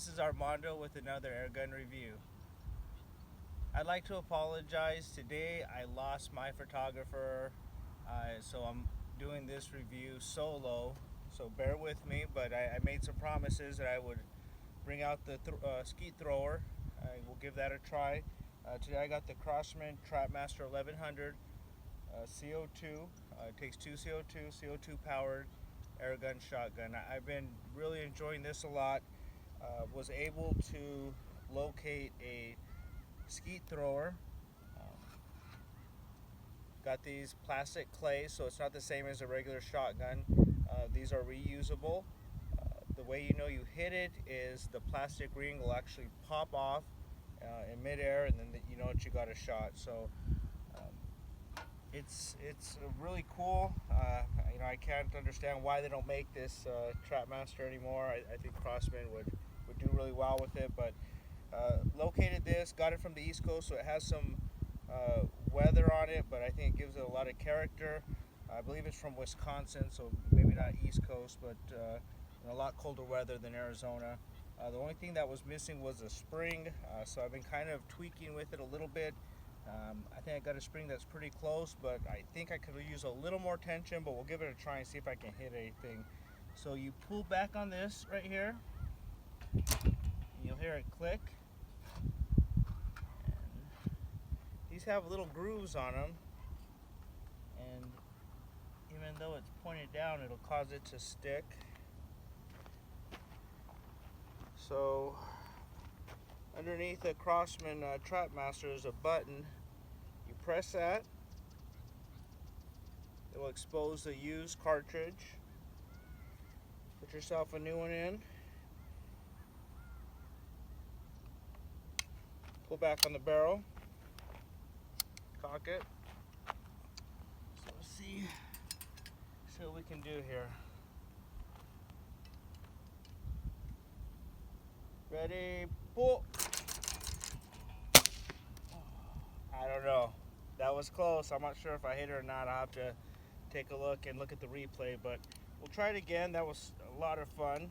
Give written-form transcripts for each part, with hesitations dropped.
this is Armando with another airgun review. I'd like to apologize. Today I lost my photographer, so I'm doing this review solo, so bear with me, but I made some promises that I would bring out the skeet thrower. I will give that a try. Today I got the Crosman Trapmaster 1100 CO2. It takes 2 CO2 powered airgun shotgun. I've been really enjoying this a lot. Was able to locate a skeet thrower. Got these plastic clays, so it's not the same as a regular shotgun. These are reusable. The way you know you hit it is the plastic ring will actually pop off in midair, and then you know that you got a shot. So it's really cool. I can't understand why they don't make this Trapmaster anymore. I think Crosman would do really well with it, but located this, got it from the East Coast, so it has some weather on it, but I think it gives it a lot of character. I believe it's from Wisconsin, so maybe not East Coast, but a lot colder weather than Arizona. The only thing that was missing was a spring, so I've been kind of tweaking with it a little bit. I think I got a spring that's pretty close, but I think I could use a little more tension, but we'll give it a try and see if I can hit anything. So you pull back on this right here, and you'll hear it click. And these have little grooves on them, and even though it's pointed down, it'll cause it to stick. So underneath the Crosman Trapmaster is a button. You press that, it will expose the used cartridge. Put yourself a new one in. Pull back on the barrel. Cock it. So let's see what we can do here. Ready, pull. I don't know. That was close. I'm not sure if I hit it or not. I'll have to take a look and look at the replay, but we'll try it again. That was a lot of fun.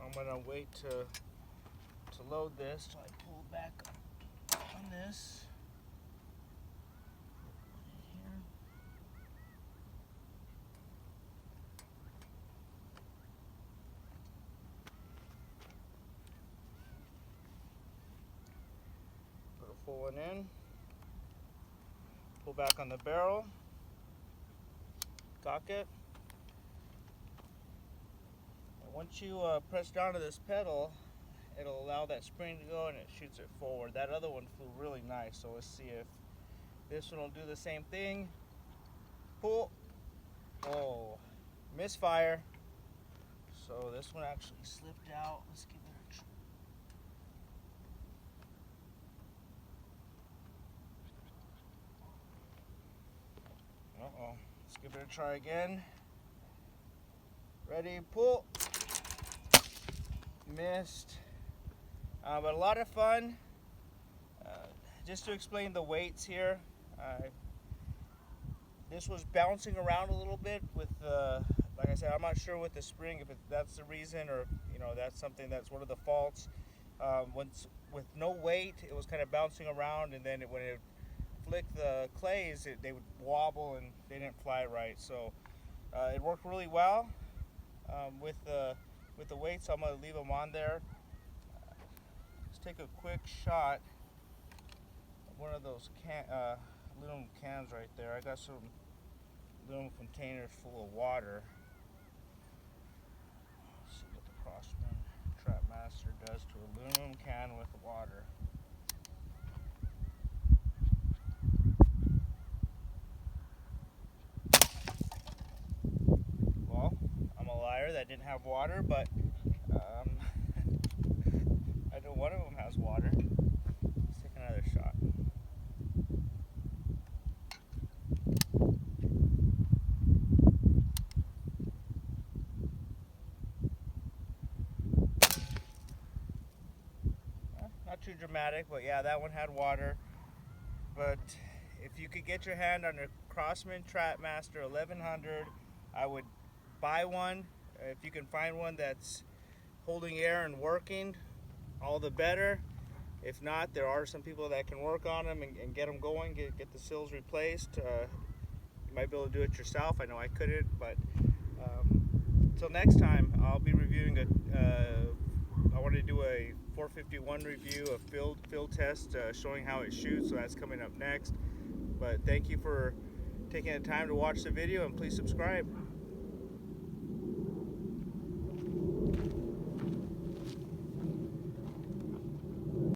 I'm gonna wait to load this till I pull back on this. Put a full one in. Pull back on the barrel. Cock it. And once you press down to this pedal, it'll allow that spring to go and it shoots it forward. That other one flew really nice, so let's see if this one will do the same thing. Pull. Oh, misfire. So this one actually slipped out. Let's give it a try. Uh-oh. Let's give it a try again. Ready, pull. Missed. But a lot of fun. Just to explain the weights here, this was bouncing around a little bit with, like I said, I'm not sure with the spring if that's the reason, or that's something that's one of the faults. With no weight, it was kind of bouncing around, and then when it flicked the clays, they would wobble and they didn't fly right. So it worked really well with the weights. So I'm going to leave them on there. Take a quick shot of one of those aluminum cans right there. I got some aluminum containers full of water. Let's see what the Crosman Trapmaster does to aluminum can with water. Well, I'm a liar, that didn't have water, but I know one of them has water. Let's take another shot. Not too dramatic, but yeah, that one had water. But if you could get your hand on a Crosman Trapmaster 1100, I would buy one. If you can find one that's holding air and working, all the better. If not, there are some people that can work on them and get them going, get the sills replaced. You might be able to do it yourself. I know I couldn't, but until next time, I'll be reviewing I want to do a 451 review, a field test showing how it shoots, so that's coming up next. But thank you for taking the time to watch the video, and please subscribe.